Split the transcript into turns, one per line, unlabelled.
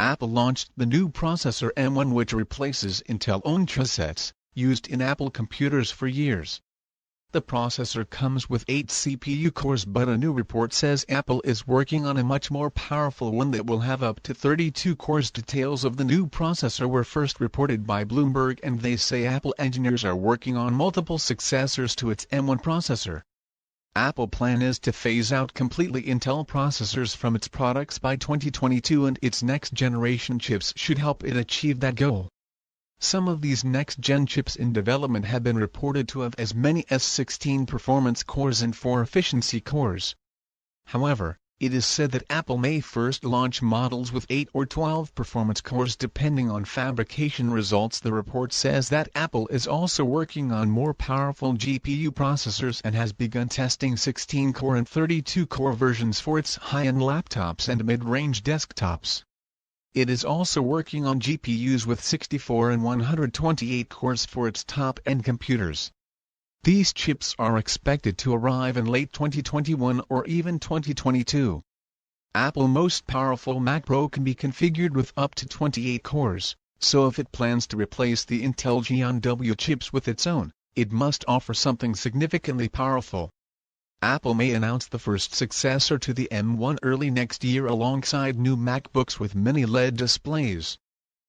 Apple launched the new processor M1, which replaces Intel-owned chipsets used in Apple computers for years. The processor comes with 8 CPU cores, but a new report says Apple is working on a much more powerful one that will have up to 32 cores. Details of the new processor were first reported by Bloomberg, and they say Apple engineers are working on multiple successors to its M1 processor. Apple plan is to phase out completely Intel processors from its products by 2022, and its next-generation chips should help it achieve that goal. Some of these next-gen chips in development have been reported to have as many as 16 performance cores and 4 efficiency cores. However, it is said that Apple may first launch models with 8 or 12 performance cores depending on fabrication results. The report says that Apple is also working on more powerful GPU processors and has begun testing 16-core and 32-core versions for its high-end laptops and mid-range desktops. It is also working on GPUs with 64 and 128 cores for its top-end computers. These chips are expected to arrive in late 2021 or even 2022. Apple's most powerful Mac Pro can be configured with up to 28 cores, so if it plans to replace the Intel Xeon W chips with its own, it must offer something significantly powerful. Apple may announce the first successor to the M1 early next year alongside new MacBooks with MiniLED displays.